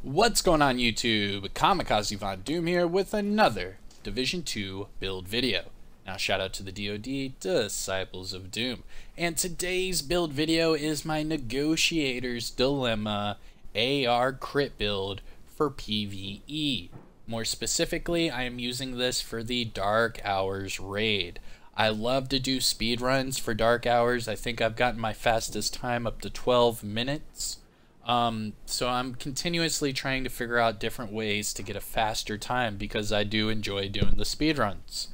What's going on YouTube? Kamikaze Von Doom here with another Division 2 build video. Now shout out to the DoD, Disciples of Doom. And today's build video is my Negotiators Dilemma AR crit build for PvE. More specifically, I am using this for the Dark Hours raid. I love to do speed runs for Dark Hours. I think I've gotten my fastest time up to 12 minutes. So I'm continuously trying to figure out different ways to get a faster time because I do enjoy doing the speed runs.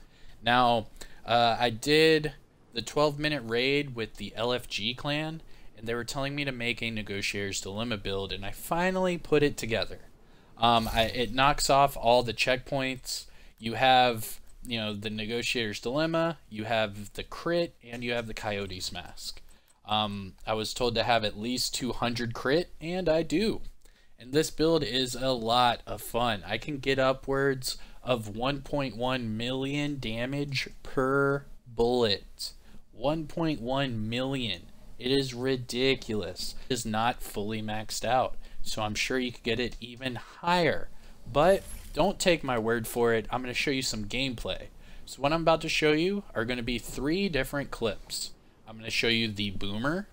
Now, I did the 12-minute raid with the LFG clan, and they were telling me to make a Negotiators Dilemma build, and I finally put it together. It knocks off all the checkpoints. You have, the Negotiators Dilemma, you have the crit, and you have the Coyote's Mask. I was told to have at least 200 crit, and I do. And this build is a lot of fun. I can get upwards of 1.1 million damage per bullet. 1.1 million. It is ridiculous. It is not fully maxed out, so I'm sure you could get it even higher. But don't take my word for it. I'm going to show you some gameplay. So what I'm about to show you are going to be 3 different clips. I'm going to show you the Boomer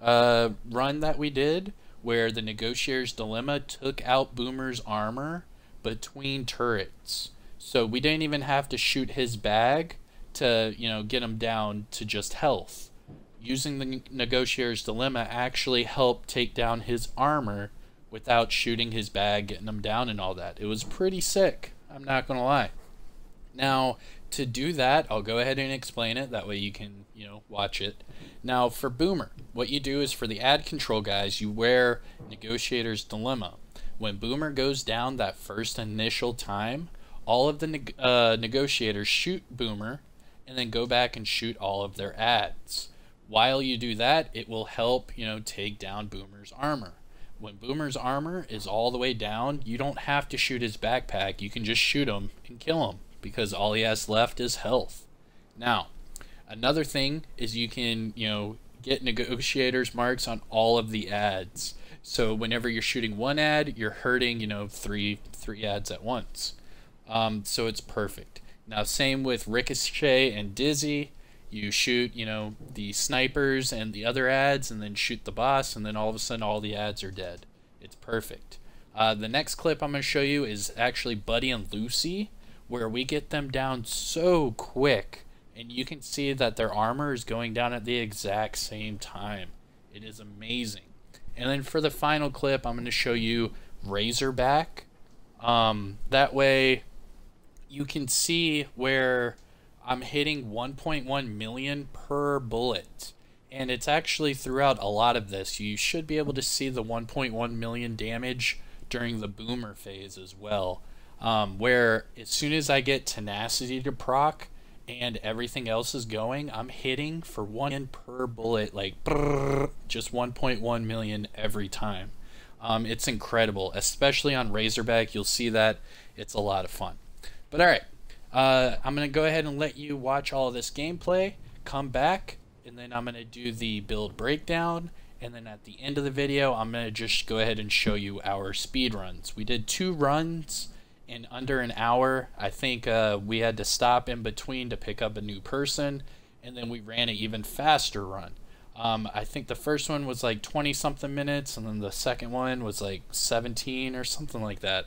run that we did, where the Negotiators Dilemma took out Boomer's armor between turrets. So we didn't even have to shoot his bag to, get him down to just health. Using the Negotiators Dilemma actually helped take down his armor without shooting his bag, getting him down and all that. It was pretty sick, I'm not going to lie. Now, to do that, I'll go ahead and explain it. That way you can, watch it. Now, for Boomer, what you do is for the ad control guys, you wear Negotiators Dilemma. When Boomer goes down that first initial time, all of the negotiators shoot Boomer and then go back and shoot all of their ads. While you do that, it will help, take down Boomer's armor. When Boomer's armor is all the way down, you don't have to shoot his backpack. You can just shoot him and kill him, because all he has left is health. Now, another thing is you can, get Negotiators marks on all of the ads. So whenever you're shooting one ad, you're hurting, three ads at once. So it's perfect. Now, same with Ricochet and Dizzy. You shoot, the snipers and the other ads, and then shoot the boss, and then all of a sudden all the ads are dead. It's perfect. The next clip I'm going to show you is actually Buddy and Lucy, where we get them down so quick, and you can see that their armor is going down at the exact same time. It is amazing. And then for the final clip, I'm going to show you Razorback. That way you can see where I'm hitting 1.1 million per bullet. And it's actually throughout a lot of this. You should be able to see the 1.1 million damage during the Boomer phase as well. Where as soon as I get tenacity to proc and everything else is going, I'm hitting for 1 per bullet, like brrr, just 1.1 million every time. It's incredible, especially on Razorback. You'll see that it's a lot of fun. But alright, I'm going to go ahead and let you watch all of this gameplay, come back, and then I'm going to do the build breakdown. And then at the end of the video, I'm going to just go ahead and show you our speed runs. We did 2 runs in under an hour. I think we had to stop in between to pick up a new person, and then we ran an even faster run. I think the first one was like 20 something minutes, and then the second one was like 17 or something like that.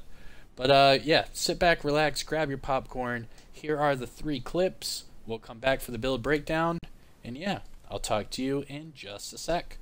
But yeah, sit back, relax, grab your popcorn. Here are the 3 clips. We'll come back for the build breakdown, and yeah, I'll talk to you in just a sec.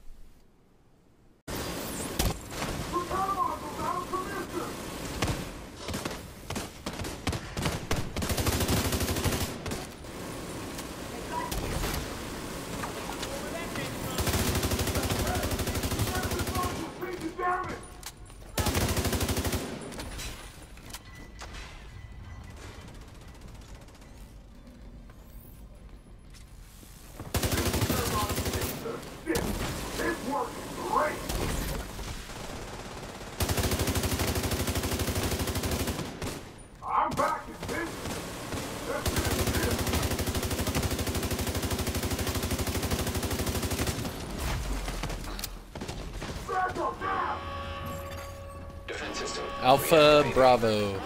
system. Alpha Bravo.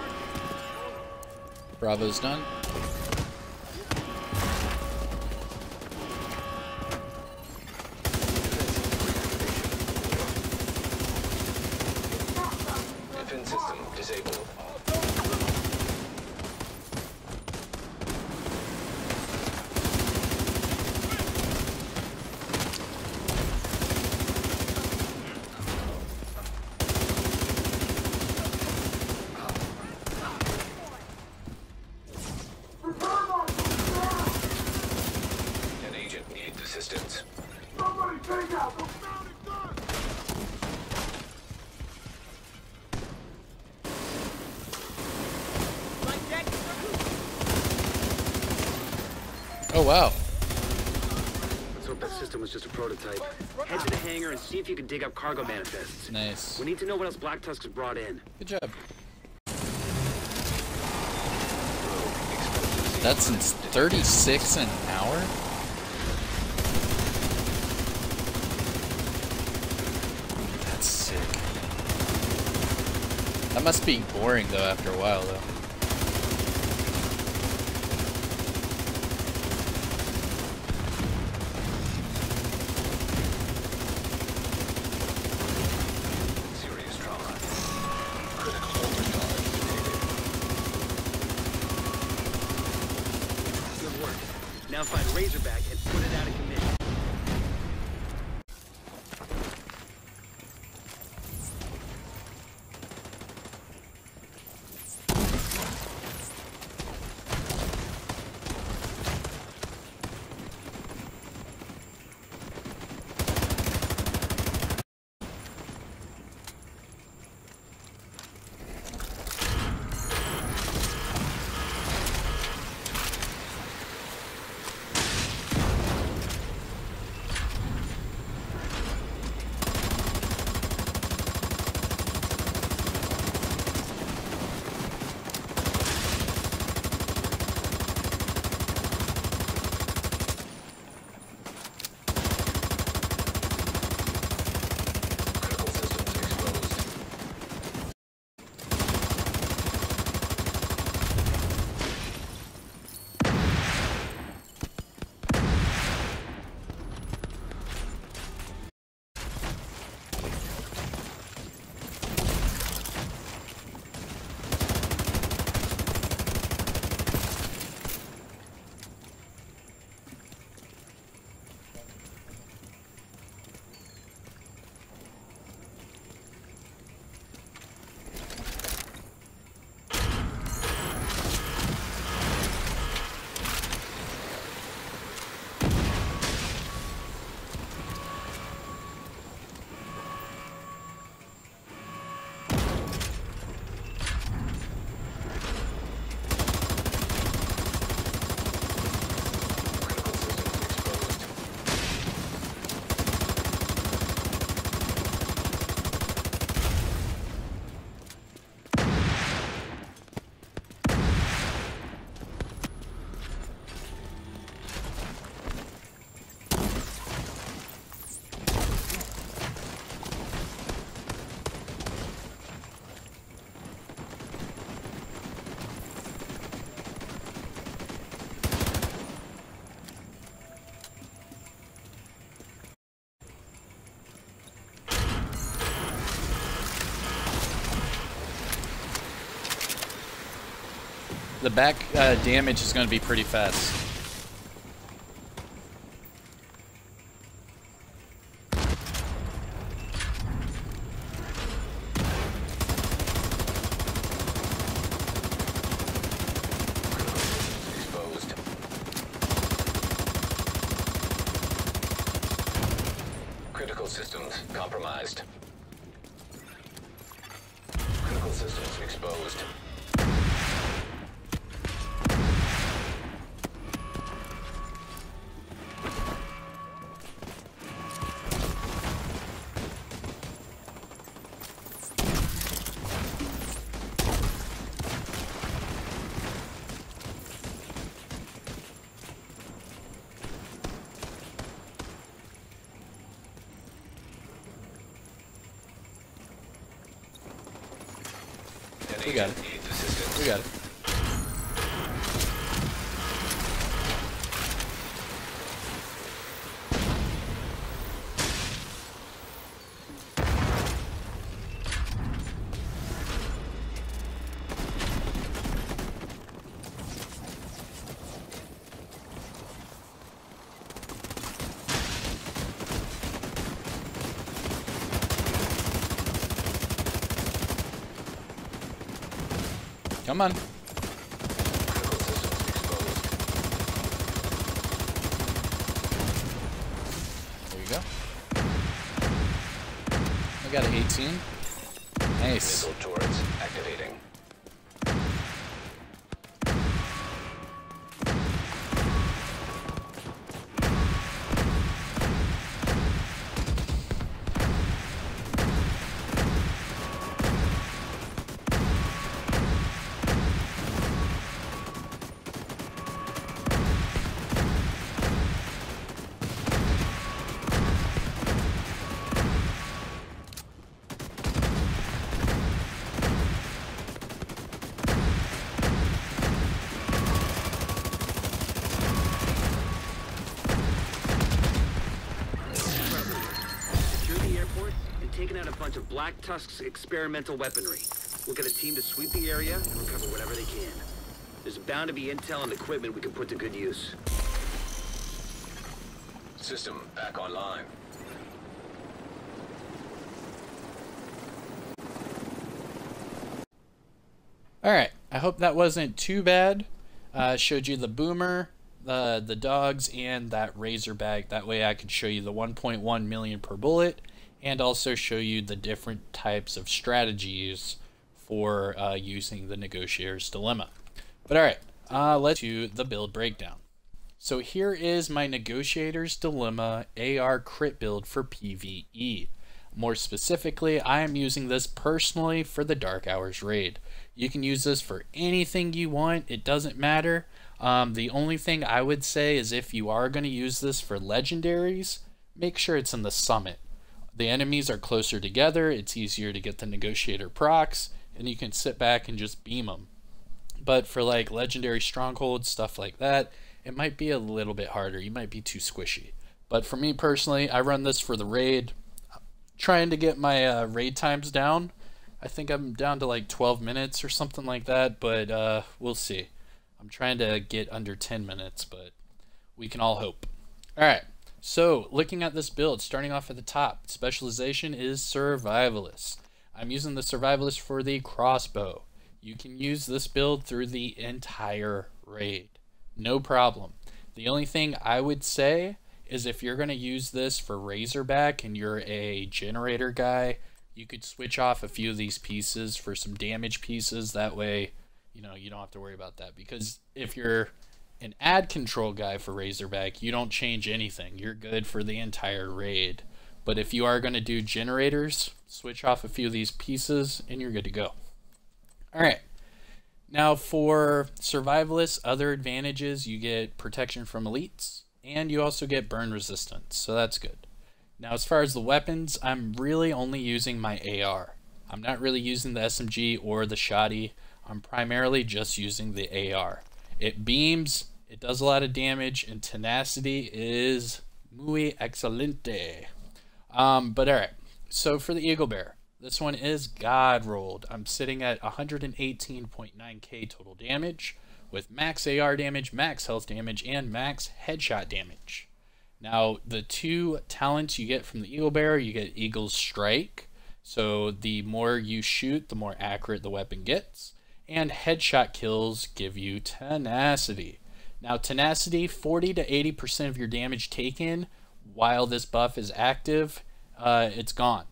Bravo's done. Defense system disabled. An agent needs assistance. Somebody take out the mounted gun! Oh wow. Let's hope that system was just a prototype. Head to the hangar and see if you can dig up cargo manifests. Nice. We need to know what else Black Tusk has brought in. Good job. That's in 36 an hour? That's sick. That must be boring though after a while though. Serious trauma. Critical overcharge detected. Good work. Now find Razorback and put it out of commission. Critical systems exposed. Critical systems exposed. The back damage is going to be pretty fast. Exposed. Critical systems compromised. Critical systems exposed. We got it. Needs assistance. We got it. Come on. Critical systems exposed. There you go. I got an 18. Nice. Missile turrets activating. Taking out a bunch of Black Tusk's experimental weaponry. We'll get a team to sweep the area and recover whatever they can. There's bound to be intel and equipment we can put to good use. System back online. Alright, I hope that wasn't too bad. Showed you the boomer, the dogs, and that razorback. That way I could show you the 1.1 million per bullet, and also show you the different types of strategies for using the Negotiator's Dilemma. But alright, let's do the build breakdown. So here is my Negotiator's Dilemma AR crit build for PvE. More specifically, I am using this personally for the Dark Hours raid. You can use this for anything you want, it doesn't matter. The only thing I would say is if you are going to use this for legendaries, make sure it's in the summit. The enemies are closer together, it's easier to get the Negotiator procs, and you can sit back and just beam them. But for like legendary strongholds, stuff like that, it might be a little bit harder. You might be too squishy. But for me personally, I run this for the raid. Trying to get my raid times down. I think I'm down to like 12 minutes or something like that, but we'll see. I'm trying to get under 10 minutes, but we can all hope. Alright. So, looking at this build, starting off at the top, specialization is Survivalist. I'm using the Survivalist for the crossbow. You can use this build through the entire raid. No problem. The only thing I would say is if you're going to use this for Razorback and you're a generator guy, you could switch off a few of these pieces for some damage pieces. That way, you know, you don't have to worry about that. Because if you're an ad control guy for Razorback, you don't change anything. You're good for the entire raid. But if you are going to do generators, switch off a few of these pieces and you're good to go. Alright. Now for Survivalists, other advantages, you get protection from elites, and you also get burn resistance, so that's good. Now as far as the weapons, I'm really only using my AR. I'm not really using the SMG or the Shoddy. I'm primarily just using the AR. It beams, it does a lot of damage, and tenacity is muy excelente. But alright, so for the Eagle Bear, this one is God rolled. I'm sitting at 118.9k total damage with max AR damage, max health damage, and max headshot damage. Now, the two talents you get from the Eagle Bear, you get Eagle's Strike. So the more you shoot, the more accurate the weapon gets. And headshot kills give you tenacity. Now, tenacity, 40 to 80% of your damage taken while this buff is active, it's gone.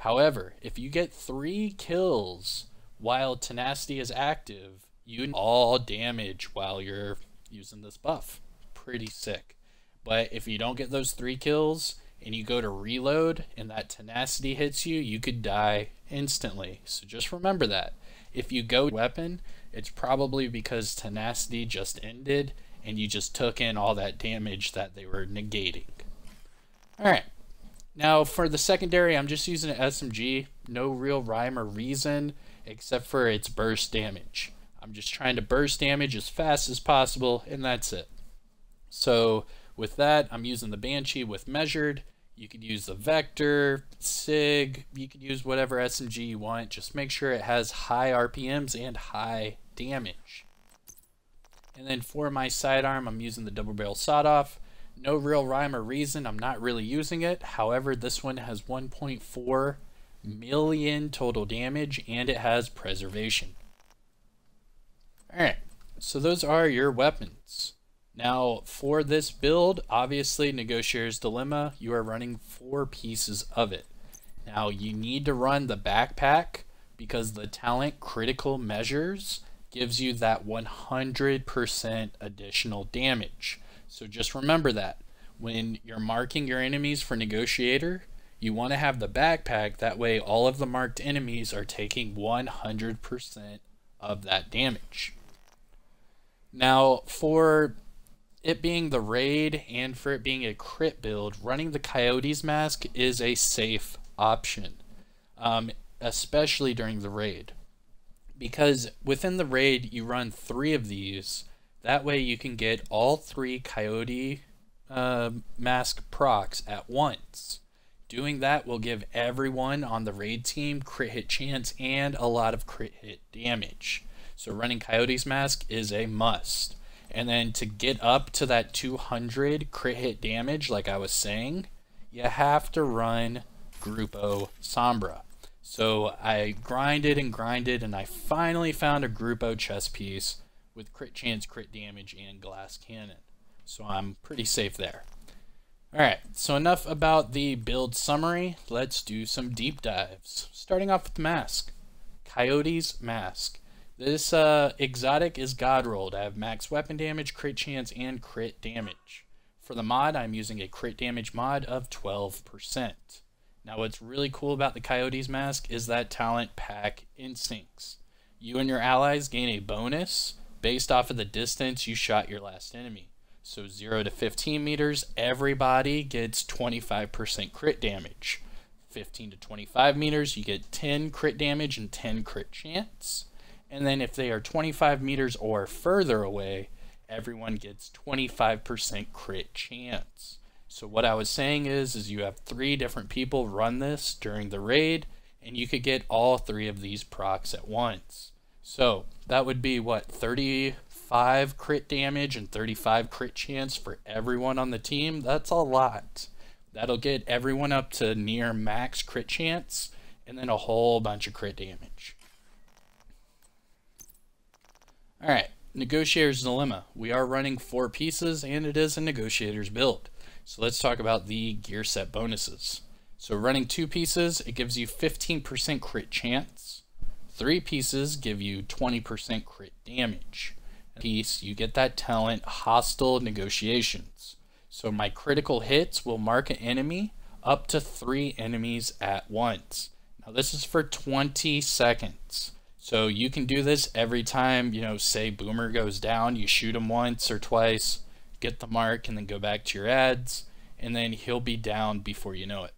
However, if you get 3 kills while tenacity is active, you all damage while you're using this buff. Pretty sick. But if you don't get those 3 kills and you go to reload and that tenacity hits you, you could die instantly. So just remember that. If you go weapon, it's probably because tenacity just ended and you just took in all that damage that they were negating. Alright. Now for the secondary, I'm just using an SMG. No real rhyme or reason except for its burst damage. I'm just trying to burst damage as fast as possible, and that's it. So with that, I'm using the Banshee with measured. You could use the Vector, SIG, you could use whatever SMG you want. Just make sure it has high RPMs and high damage. And then for my sidearm, I'm using the double barrel sawed-off. No real rhyme or reason, I'm not really using it. However, this one has 1.4 million total damage and it has preservation. Alright, so those are your weapons. Now for this build, obviously Negotiator's Dilemma, you are running 4 pieces of it. Now you need to run the backpack because the talent critical measures gives you that 100% additional damage. So just remember that when you're marking your enemies for Negotiator, you want to have the backpack, that way all of the marked enemies are taking 100% of that damage. Now for it being the raid and for it being a crit build, running the Coyote's mask is a safe option, especially during the raid. Because within the raid you run 3 of these, that way you can get all 3 Coyote mask procs at once. Doing that will give everyone on the raid team crit hit chance and a lot of crit hit damage. So running Coyote's mask is a must. And then to get up to that 200 crit hit damage, like I was saying, you have to run Grupo Sombra. So I grinded and grinded and I finally found a Grupo chest piece with crit chance, crit damage, and glass cannon. So I'm pretty safe there. Alright, so enough about the build summary. Let's do some deep dives. Starting off with the mask. Coyote's mask. This exotic is God rolled. I have max weapon damage, crit chance, and crit damage. For the mod, I'm using a crit damage mod of 12%. Now what's really cool about the Coyote's mask is that talent pack instincts. You and your allies gain a bonus based off of the distance you shot your last enemy. So 0 to 15 meters, everybody gets 25% crit damage. 15 to 25 meters, you get 10 crit damage and 10 crit chance. And then if they are 25 meters or further away, everyone gets 25% crit chance. So what I was saying is you have 3 different people run this during the raid, and you could get all 3 of these procs at once. So that would be what, 35 crit damage and 35 crit chance for everyone on the team? That's a lot. That'll get everyone up to near max crit chance, and then a whole bunch of crit damage. Alright, Negotiator's Dilemma. We are running 4 pieces and it is a Negotiator's build. So let's talk about the gear set bonuses. So running 2 pieces, it gives you 15% crit chance. 3 pieces give you 20% crit damage. A piece, you get that talent Hostile Negotiations. So my critical hits will mark an enemy up to 3 enemies at once. Now this is for 20 seconds. So you can do this every time, say Boomer goes down, you shoot him once or twice, get the mark, and then go back to your ads, and then he'll be down before you know it.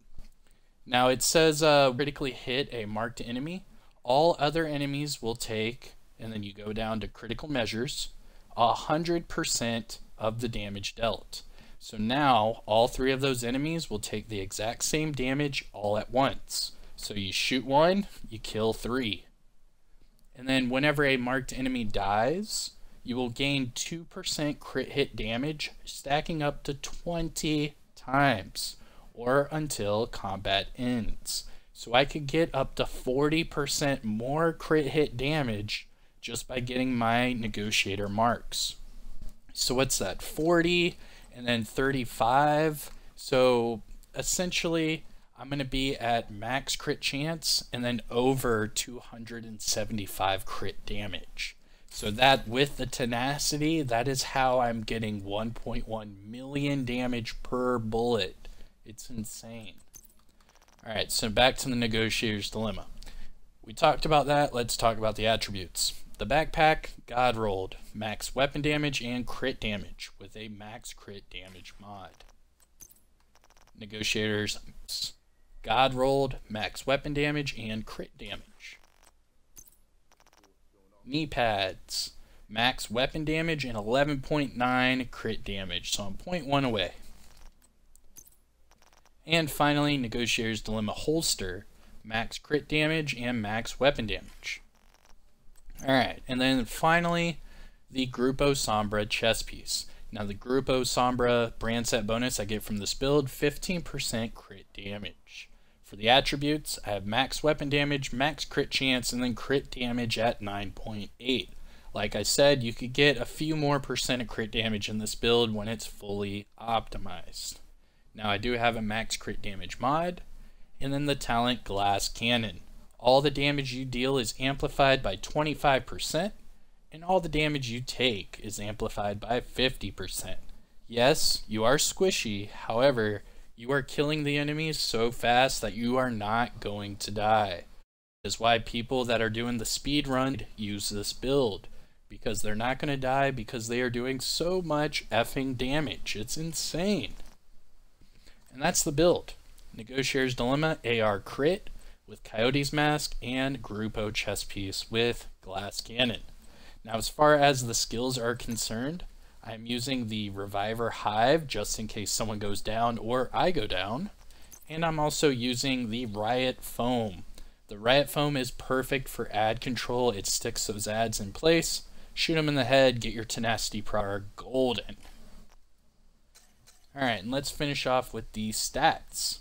Now it says critically hit a marked enemy. All other enemies will take, and then you go down to critical measures, 100% of the damage dealt. So now all 3 of those enemies will take the exact same damage all at once. So you shoot 1, you kill 3. And then whenever a marked enemy dies, you will gain 2% crit hit damage, stacking up to 20 times, or until combat ends. So I could get up to 40% more crit hit damage just by getting my Negotiator marks. So what's that? 40 and then 35. So essentially I'm going to be at max crit chance and then over 275 crit damage. So that with the tenacity, that is how I'm getting 1.1 million damage per bullet. It's insane. Alright, so back to the Negotiator's Dilemma. We talked about that, let's talk about the attributes. The backpack, God rolled, max weapon damage and crit damage with a max crit damage mod. Negotiator's God rolled, max weapon damage, and crit damage. Knee pads, max weapon damage and 11.9 crit damage, so I'm 0.1 away. And finally, Negotiators Dilemma holster, max crit damage and max weapon damage. Alright, and then finally, the Grupo Sombra chest piece. Now the Grupo Sombra brand set bonus I get from this build, 15% crit damage. For the attributes, I have max weapon damage, max crit chance, and then crit damage at 9.8. Like I said, you could get a few more percent of crit damage in this build when it's fully optimized. Now I do have a max crit damage mod, and then the talent Glass Cannon. All the damage you deal is amplified by 25%, and all the damage you take is amplified by 50%. Yes, you are squishy, however, you are killing the enemies so fast that you are not going to die. That is why people that are doing the speed run use this build, because they're not going to die because they are doing so much effing damage. It's insane. And that's the build. Negotiators Dilemma AR crit with Coyote's Mask and Grupo chest piece with Glass Cannon. Now as far as the skills are concerned, I'm using the Reviver Hive just in case someone goes down or I go down. And I'm also using the Riot Foam. The Riot Foam is perfect for ad control. It sticks those ads in place. Shoot them in the head, get your tenacity power golden. Alright, and let's finish off with the stats.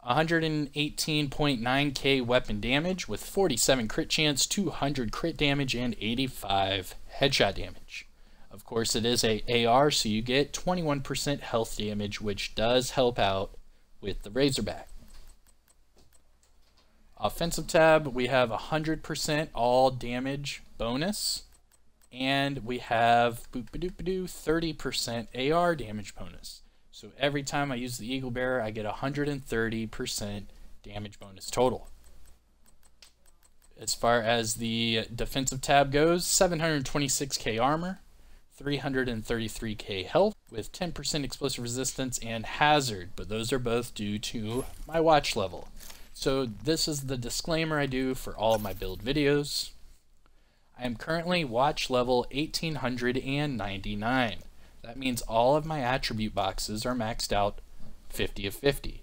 118.9k weapon damage with 47 crit chance, 200 crit damage, and 85 headshot damage. Of course, it is a AR, so you get 21% health damage, which does help out with the Razorback. Offensive tab, we have 100% all damage bonus, and we have 30% AR damage bonus. So every time I use the Eagle Bearer, I get 130% damage bonus total. As far as the defensive tab goes, 726k armor, 333k health, with 10% explosive resistance and hazard, but those are both due to my watch level. So this is the disclaimer I do for all of my build videos. I am currently watch level 1899. That means all of my attribute boxes are maxed out 50 of 50.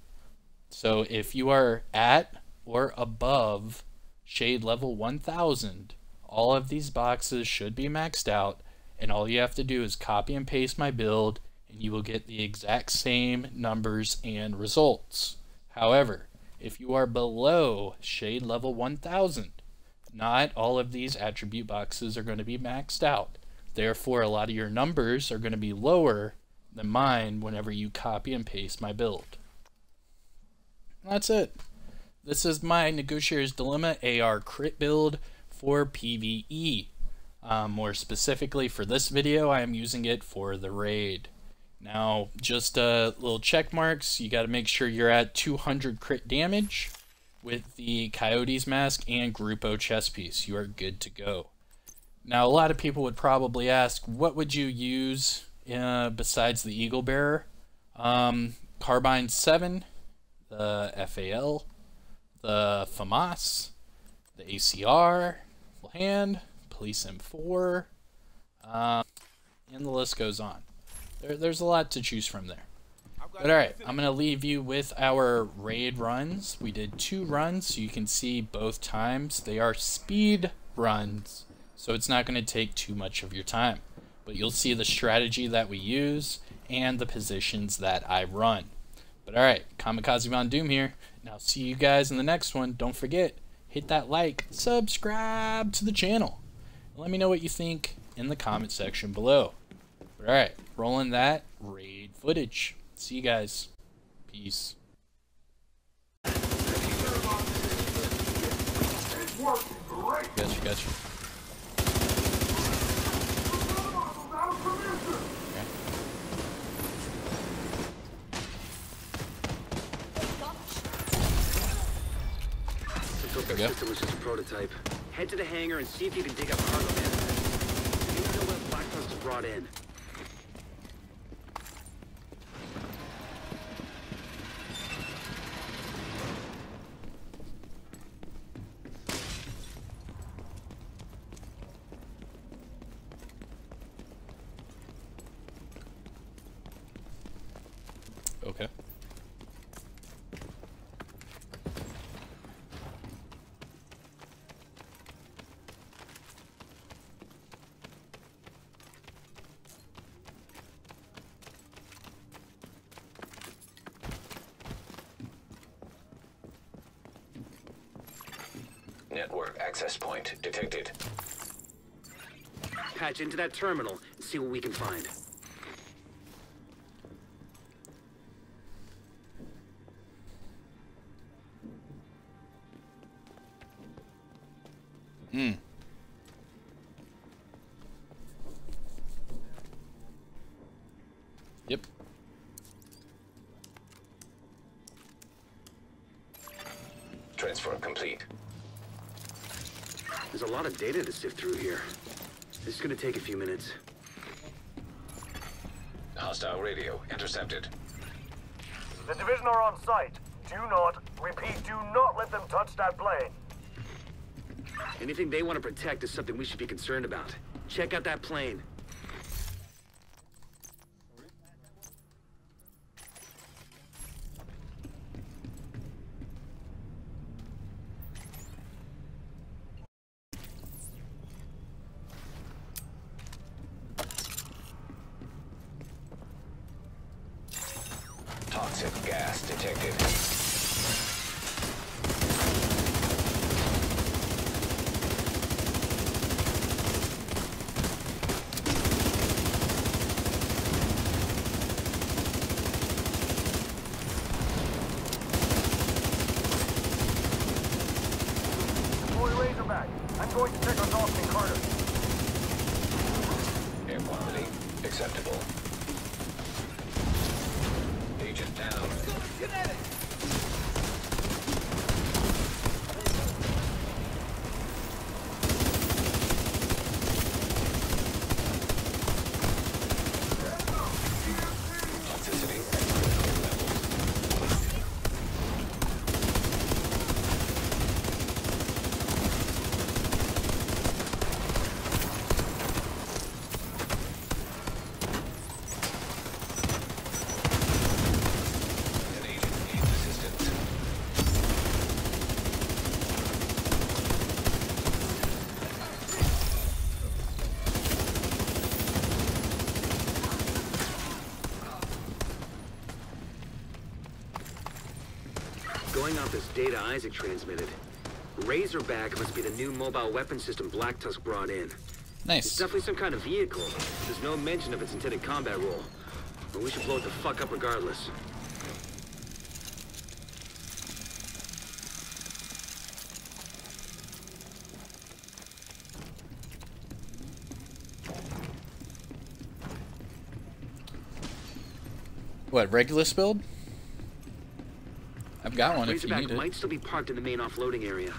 So if you are at or above shade level 1000, all of these boxes should be maxed out, and all you have to do is copy and paste my build and you will get the exact same numbers and results. However, if you are below shade level 1000, not all of these attribute boxes are going to be maxed out. Therefore, a lot of your numbers are going to be lower than mine whenever you copy and paste my build. That's it. This is my Negotiators Dilemma AR crit build for PvE. More specifically for this video, I am using it for the raid. Now, just little check marks. You got to make sure you're at 200 crit damage with the Coyote's Mask and Grupo chest piece. You are good to go. Now, a lot of people would probably ask, what would you use besides the Eagle Bearer? Carbine 7, the FAL, the FAMAS, the ACR, full hand, Police M4, and the list goes on. There's a lot to choose from there. But alright, I'm going to leave you with our raid runs. We did 2 runs, so you can see both times. They are speed runs, so it's not going to take too much of your time. But you'll see the strategy that we use and the positions that I run. But alright, Kamikaze Von Doom here. Now see you guys in the next one. Don't forget, hit that like, subscribe to the channel. Let me know what you think in the comment section below. But alright, rolling that raid footage. See you guys. Peace. It's working great. Gotcha. The system was just a prototype. Head to the hangar and see if you can dig up cargo manifest. You know what Black Tusk brought in. network access point detected. Patch into that terminal and see what we can find. Yep. Transfer complete. There's a lot of data to sift through here. This is gonna take a few minutes. Hostile radio intercepted. The division are on site. Do not, repeat, do not let them touch that plane. Anything they want to protect is something we should be concerned about. Check out that plane. Toxic gas detected. Deploy Razorback. I'm going to check on Dawson Carter. Air quality acceptable. Agent down. Toxicity at critical levels. An agent needs assistance. Going off this data Isaac transmitted, Razorback must be the new mobile weapon system Black Tusk brought in. It's Nice. definitely some kind of vehicle. There's no mention of its intended combat role. But we should blow it the fuck up regardless. What, Regulus build? I've got one if you Razorback need it. might still be parked in the main offloading area.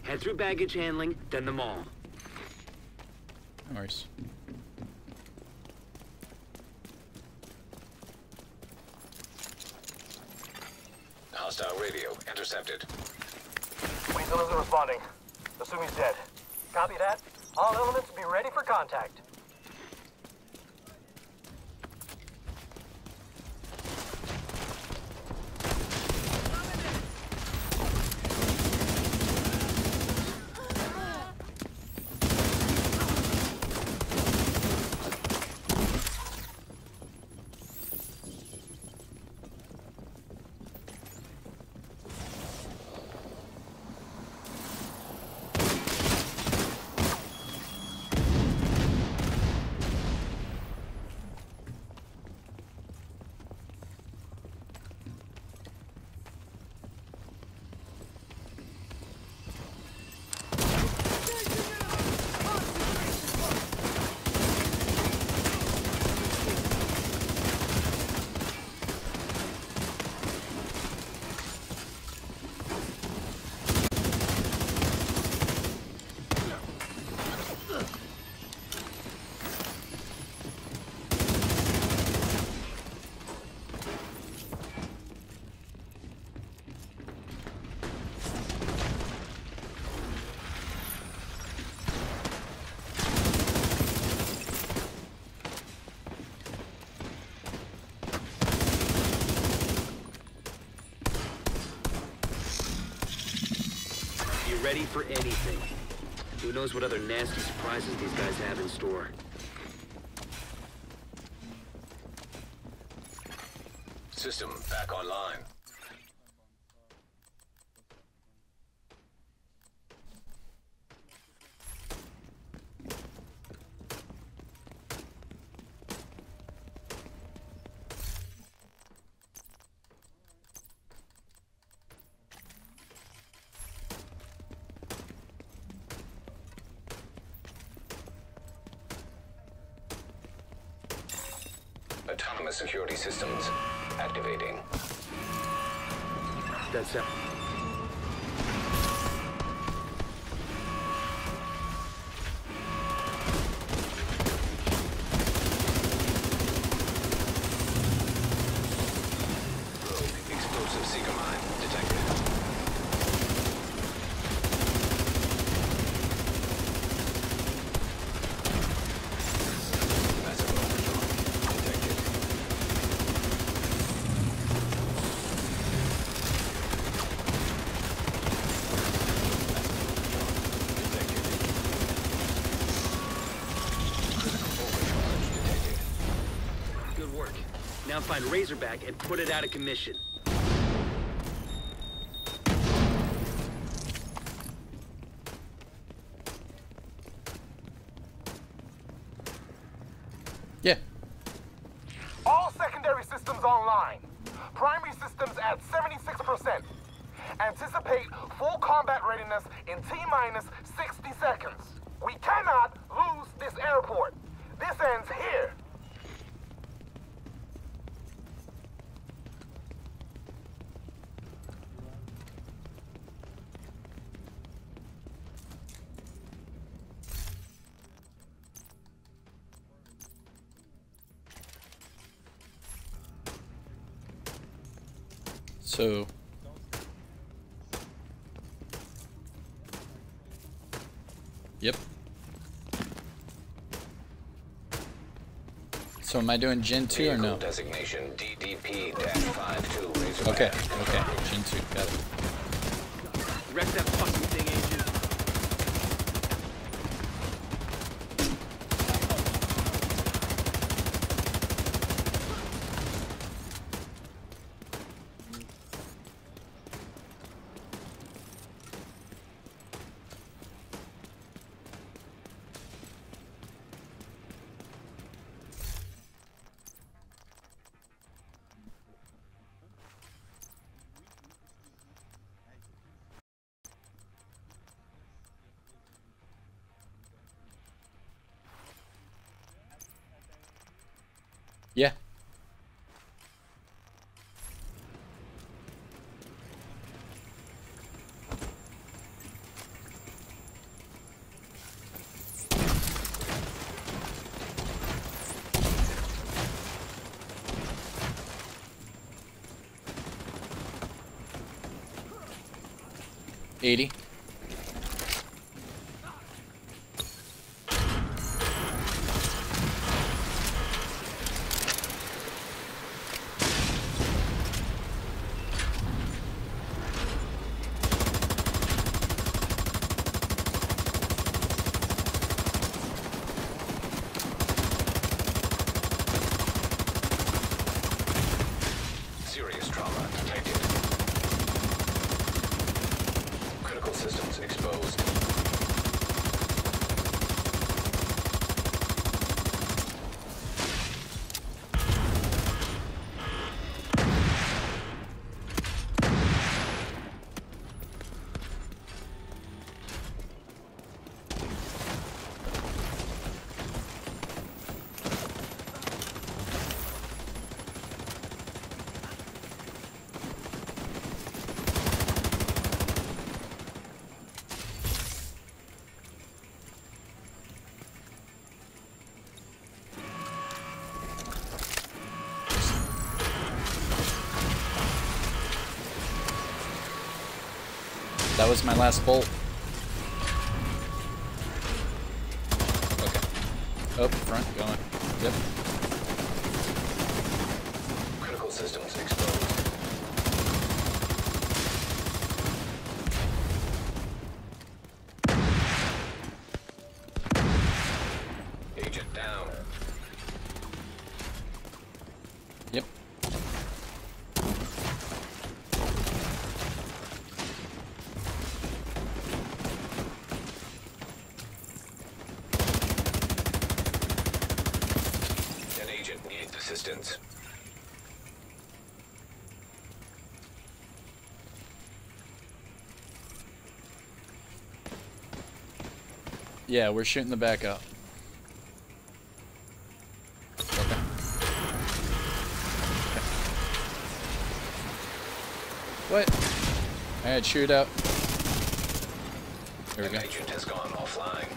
Head through baggage handling, then the mall. No worries. Hostile radio intercepted. Weasel isn't responding. Assume he's dead. Copy that. All elements be ready for contact. Ready for anything. Who knows what other nasty surprises these guys have in store. System back online. Autonomous security systems activating. That's it. Explosive seeker mine detected. Massive overdraw detected. Good work. Now find Razorback and put it out of commission. Yeah. All secondary systems online. Primary systems at 76%. Anticipate full combat readiness in T-minus 60 seconds. We cannot lose this airport. This ends here. So yep. So am I doing Gen 2 or no? Designation DDP-52 Razorback. Okay, okay. Gen 2, got it. Wreck that fucking thing, Agent. Yeah. $80. Serious trauma detected. Critical systems exposed. That was my last bolt. Okay. Up front, going. Yep. Critical systems exposed. Agent down. Yep. An agent needs assistance. Yeah, we're shooting the back up. Okay. What? I had shootout. There we An go. agent has gone offline.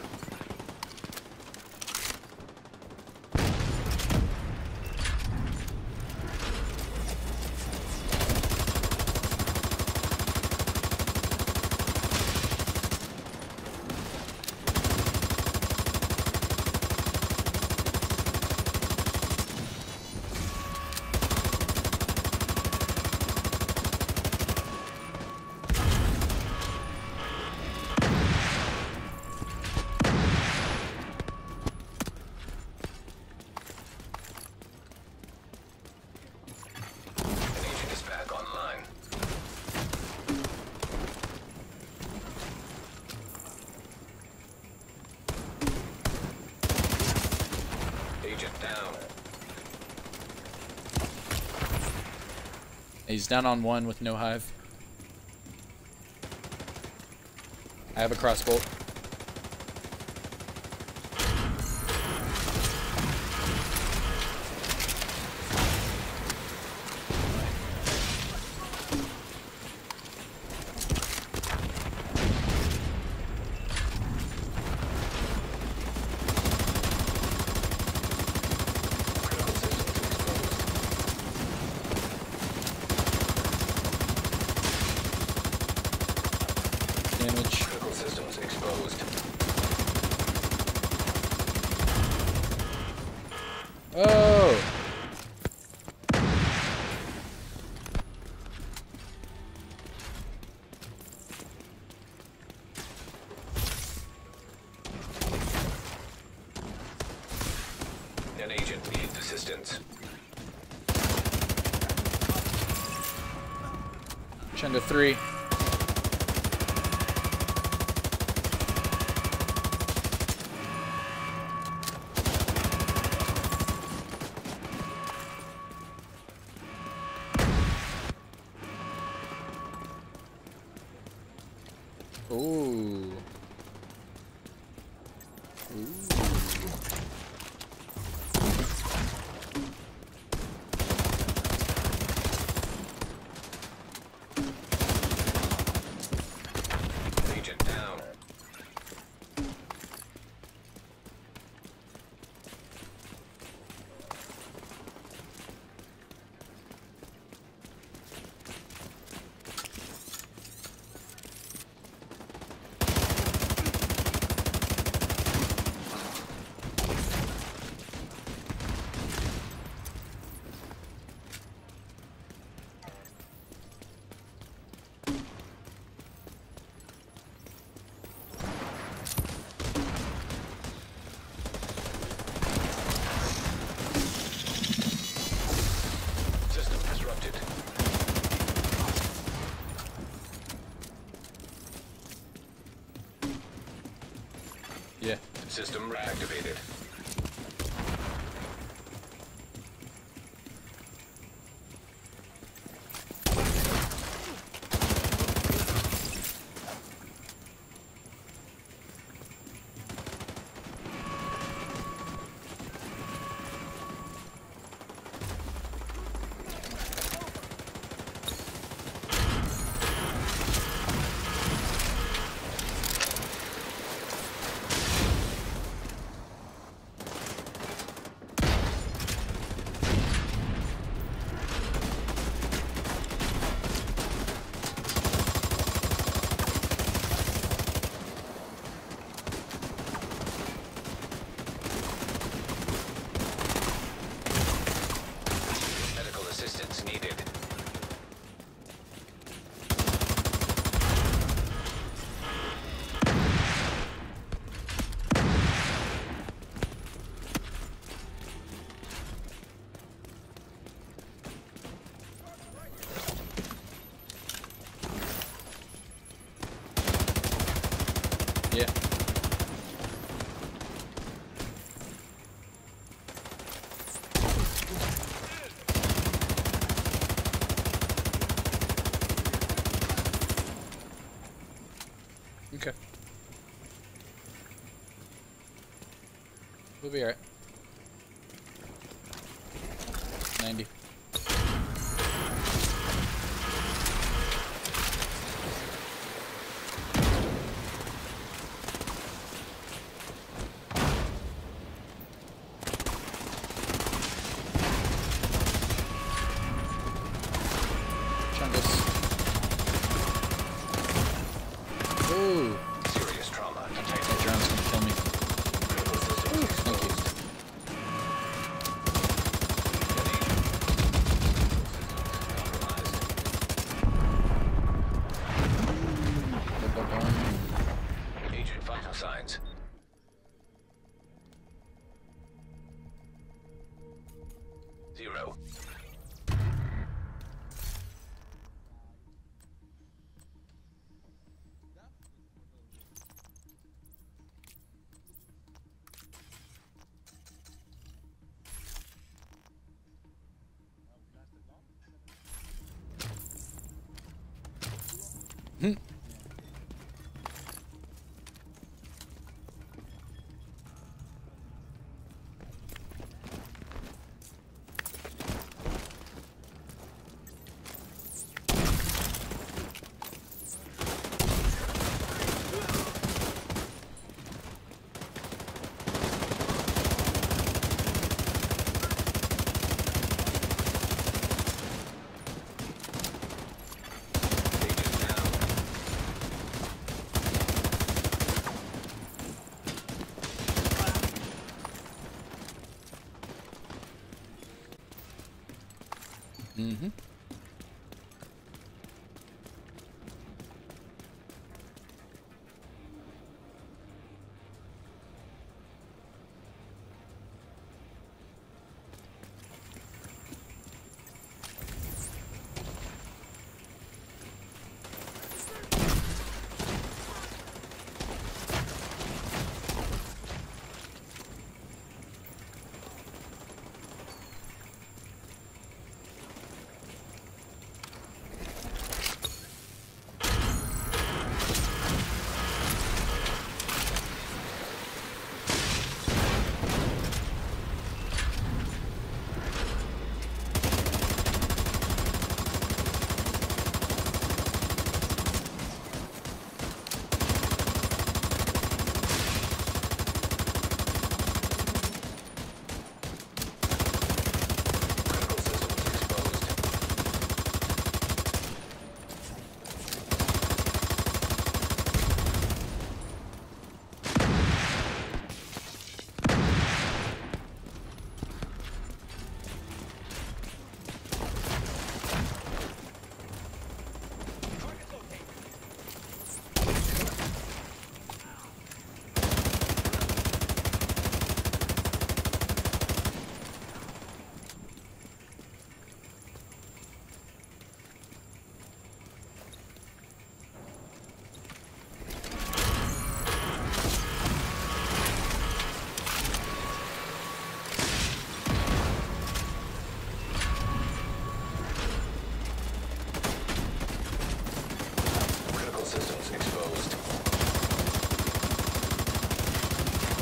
He's down on one with no hive. I have a crossbow. Damage. Critical systems exposed. Oh! An agent needs assistance. Pushing to 3. Ooh. Agent down. System disrupted. Yeah. System reactivated. Medical assistance needed. Yeah. Okay. We'll be alright. 90. Oh, Serious trauma that detected. drone's gonna kill me. Critical systems Thank you. exposed. Agent vital signs. Zero. Agent down. Mm-hmm. Critical systems exposed. Critical systems exposed.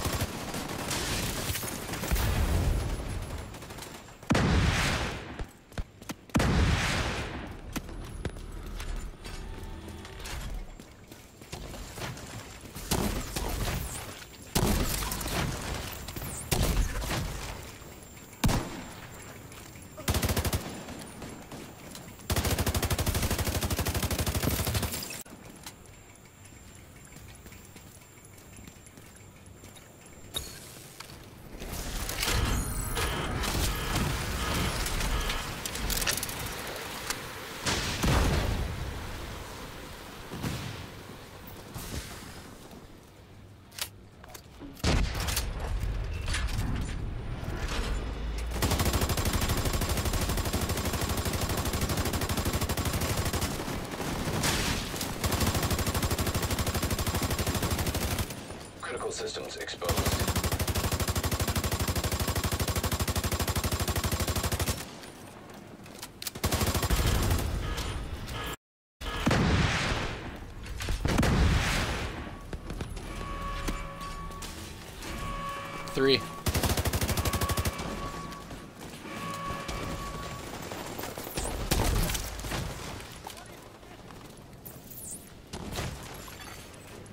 Critical systems exposed. Three.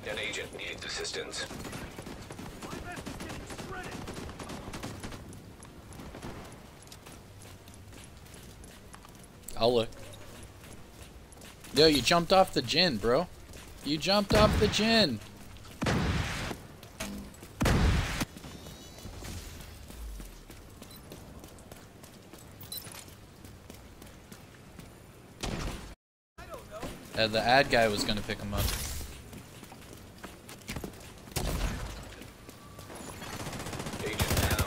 An agent needs assistance. I'll look. Yo, you jumped off the gin, bro. You jumped off the gin. The ad guy was gonna pick him up. Agent down.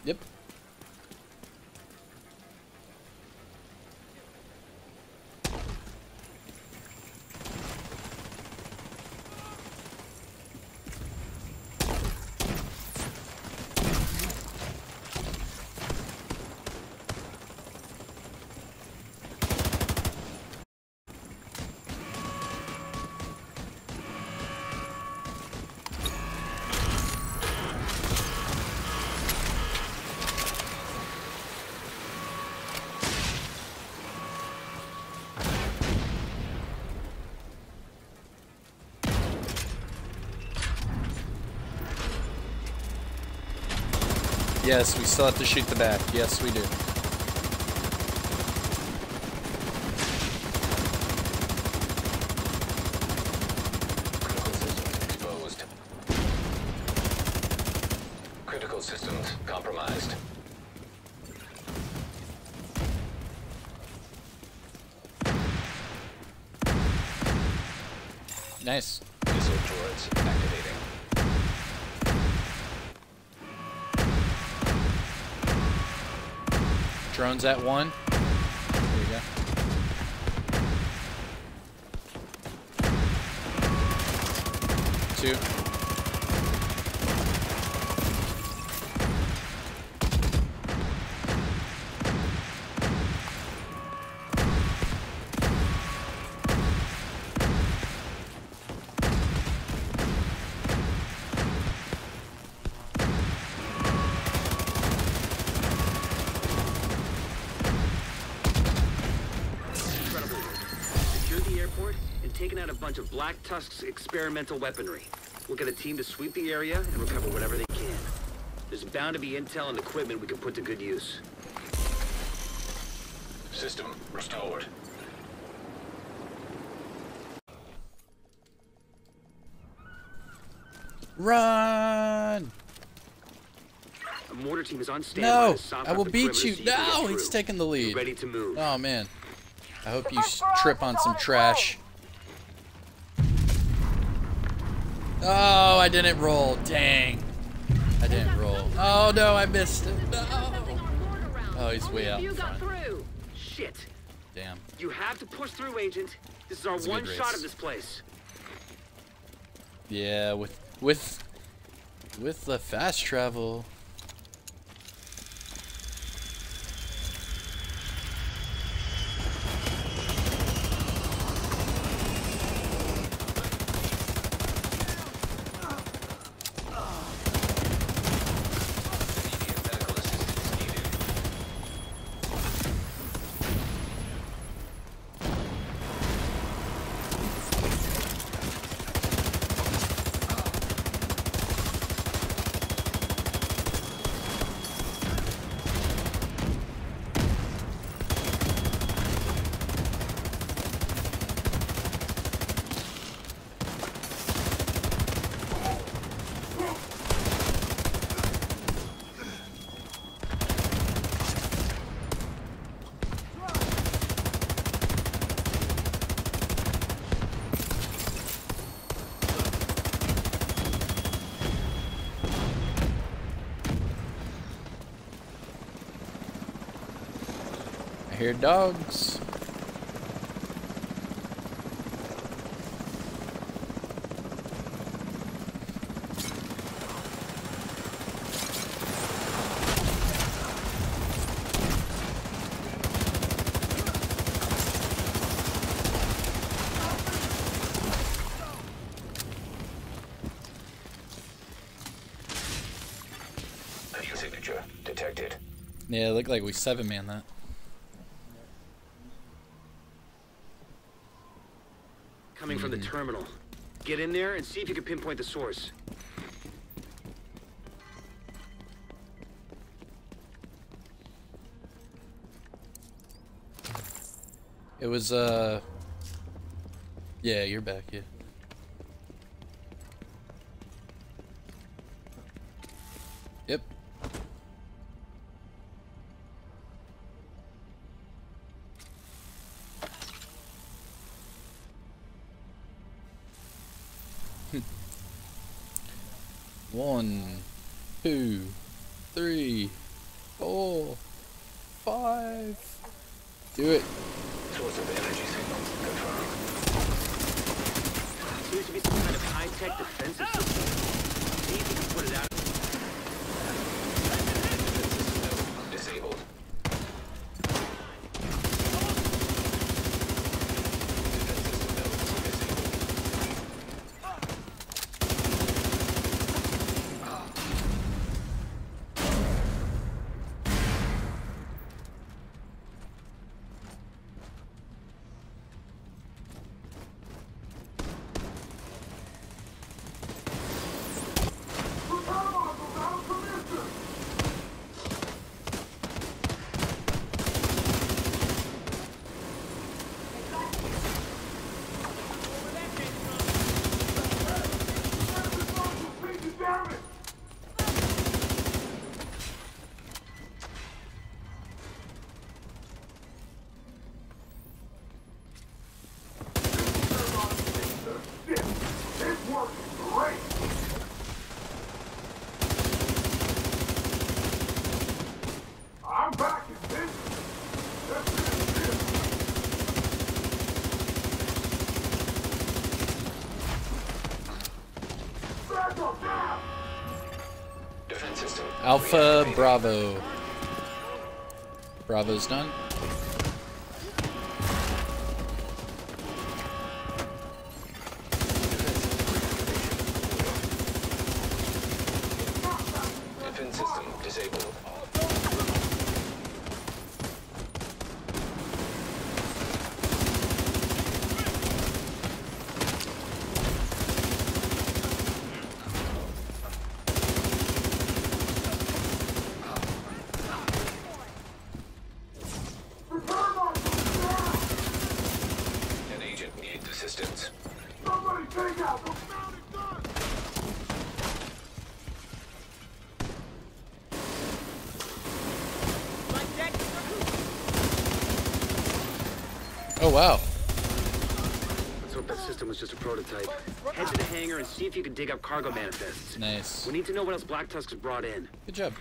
Yep. Yes, we still have to shoot the back. Yes, we do. Critical systems exposed. Critical systems compromised. Nice. Missile turrets activating. Drones at 1. There you go. Two. Taking out a bunch of Black Tusk's experimental weaponry. We'll get a team to sweep the area and recover whatever they can. There's bound to be intel and equipment we can put to good use. System restored. Run! A mortar team is on standby. No! to sop I up will the beat perimeter you! so can get No! through. He's taking the lead. Be ready to move. Oh, man. I hope you trip on some trash. Oh, I didn't roll. Dang. I didn't roll. Oh, no, I missed it. No. Oh, he's way out in front. Shit. Damn. You have to push through, Agent. This is our It's a good one shot race. of this place. Yeah, with the fast travel. Immediate medical assistance needed. I hear dogs. New signature detected. Yeah, it looked like we 7-man that. Coming terminal. Get in there and see if you can pinpoint the source. It was, yeah, you're back, yeah. Yep. One, 2, 3, 4, 5. Do it. Source of energy signal confirmed. Seems to be some kind of high-tech defensive system. See if you can put it out. Disabled. Defense system. Alpha, Bravo. Bravo's done. Defense system disabled. An agent needs assistance. Somebody take out the mounted gun! Oh, wow. Let's hope that system was just a prototype. Head to the hangar and see if you can dig up cargo manifests. Nice. We need to know what else Black Tusk has brought in. Good job.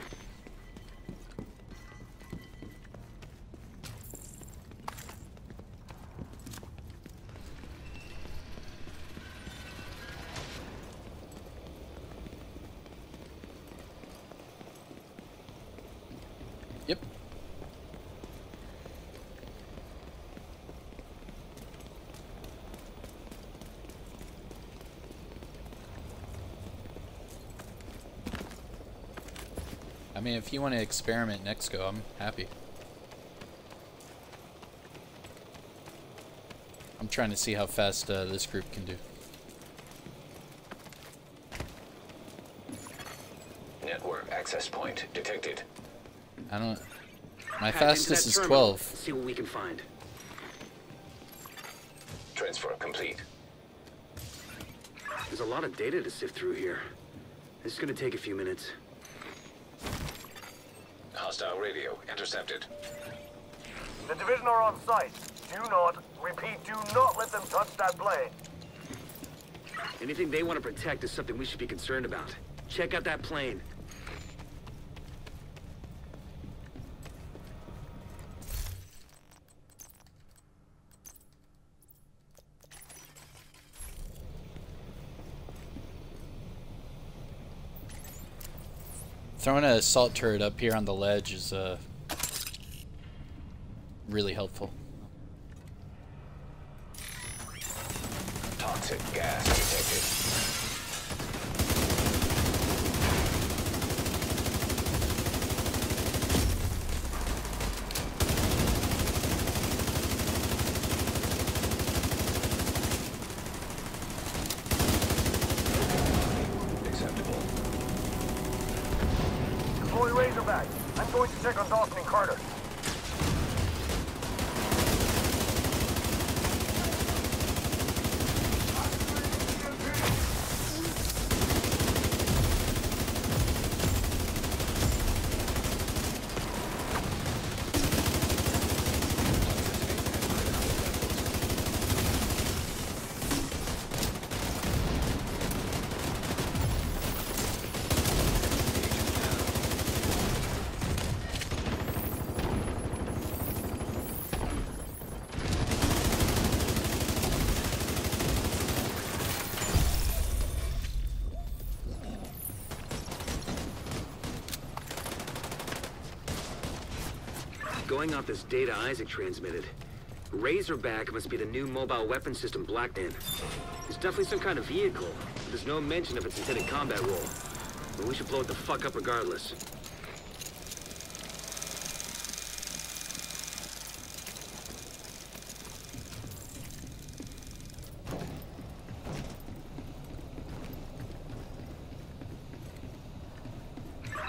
Yep. I mean, if you want to experiment next go, I'm happy. I'm trying to see how fast this group can do. Network access point detected. I don't... My Hack into fastest that is terminal. 12. See what we can find. Transfer complete. There's a lot of data to sift through here. This is gonna take a few minutes. Hostile radio intercepted. The division are on site. Do not, repeat, do not let them touch that plane. Anything they want to protect is something we should be concerned about. Check out that plane. Throwing a assault turret up here on the ledge is really helpful. Toxic gas detected. going to check on Dawson and Carter. Going off this data Isaac transmitted, Razorback must be the new mobile weapon system Blackman. It's definitely some kind of vehicle, but there's no mention of its intended combat role. But we should blow it the fuck up regardless.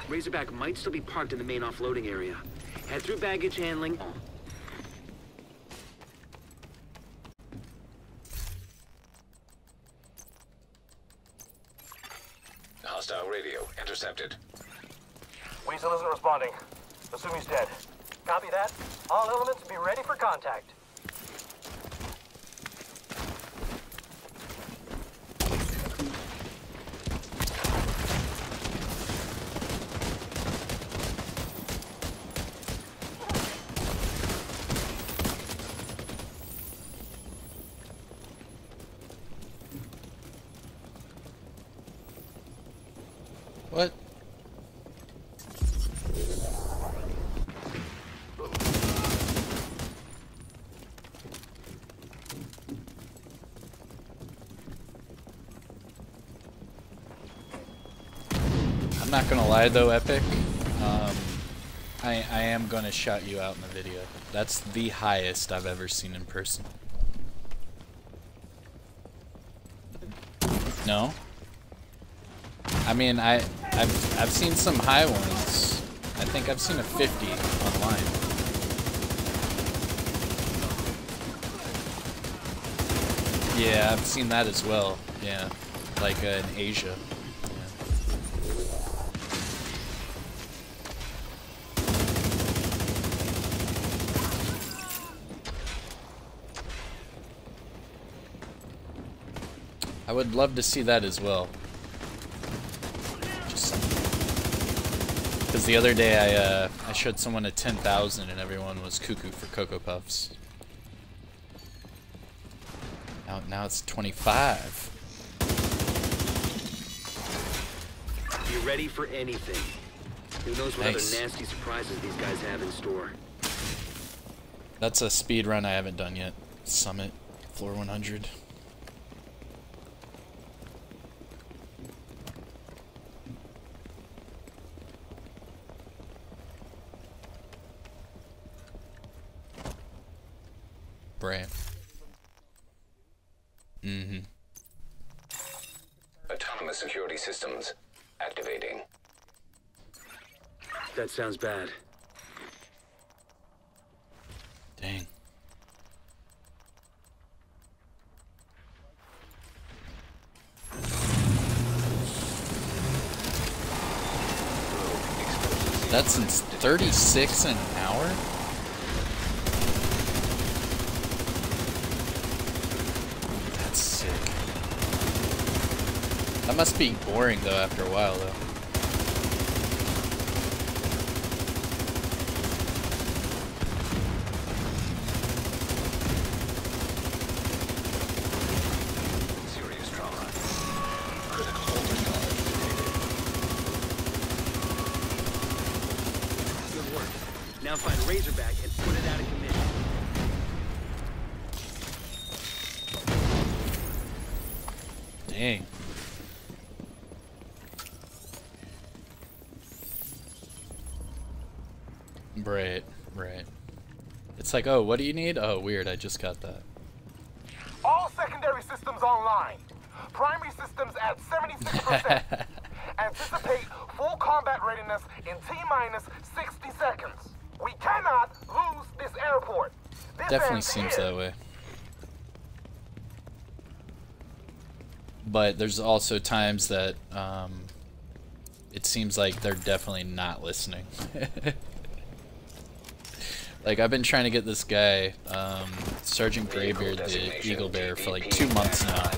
Razorback might still be parked in the main offloading area. Head through baggage handling. Hostile radio intercepted. Weasel isn't responding. Assume he's dead. Copy that. All elements be ready for contact. What? I'm not gonna lie though, Epic. I am gonna shout you out in the video. That's the highest I've ever seen in person. No? I mean, I've seen some high ones. I think I've seen a 50 online. Yeah, I've seen that as well. Yeah, like in Asia. I would love to see that as well. Because the other day I showed someone a 10,000 and everyone was cuckoo for Cocoa Puffs. Now it's 25. Be ready for anything. Who knows what other nasty surprises these guys have in store. That's a speed run I haven't done yet. Summit, floor 100. Right. Mm-hmm. Autonomous security systems activating. That sounds bad. Dang. That's 36 an hour? That's sick. That must be boring though after a while though. Serious trauma. Critical overcharge detected. Good work. Now find Razorback and put it out of commission. Dang. Right. It's like, oh, what do you need? Oh, weird, I just got that. All secondary systems online. Primary systems at 76%. Anticipate full combat readiness in T-minus 60 seconds. We cannot lose this airport. This Definitely ends seems here. that way. But there's also times that it seems like they're definitely not listening. Like, I've been trying to get this guy, Sergeant Graybeard, the Eagle Bear, for like 2 months now.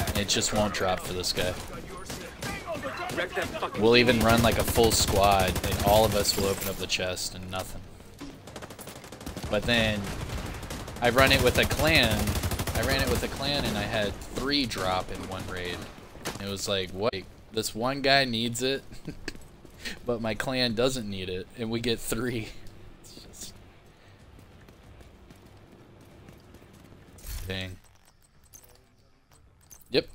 And it just won't drop for this guy. Wreck that fucking We'll even run like a full squad, and all of us will open up the chest and nothing. But then I run it with a clan. I ran it with a clan and I had 3 drop in one raid. It was like, what? This one guy needs it, but my clan doesn't need it, and we get 3. It's just... Dang. Yep.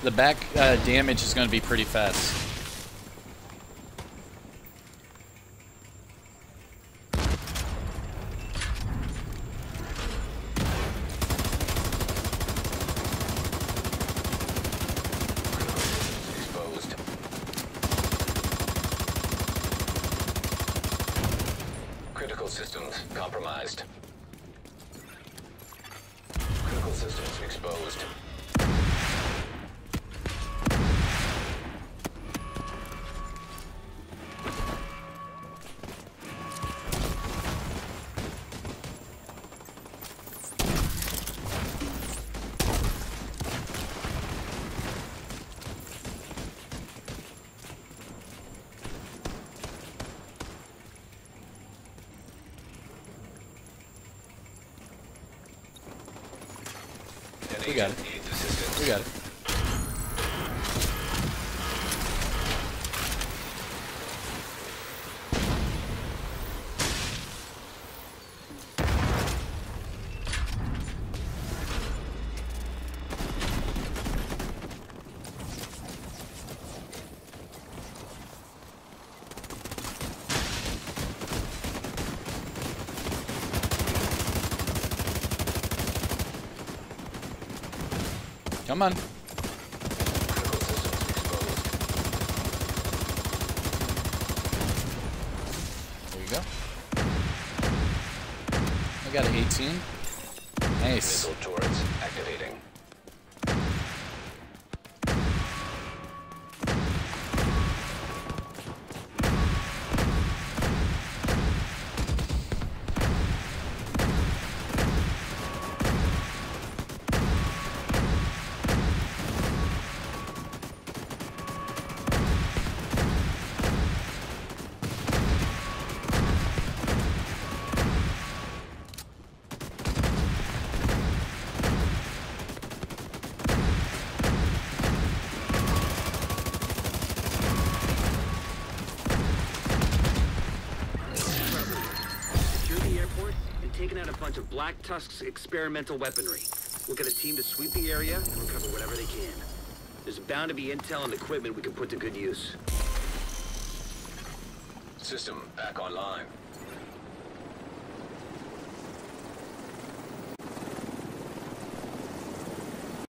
The back damage is going to be pretty fast. Exposed. Critical systems compromised. Critical systems exposed. We got it. We got it. Come on. There you go. I got an 18. Nice. Missile turrets activating. Taking out a bunch of Black Tusk's experimental weaponry. We'll get a team to sweep the area and recover whatever they can. There's bound to be intel and equipment we can put to good use. System back online.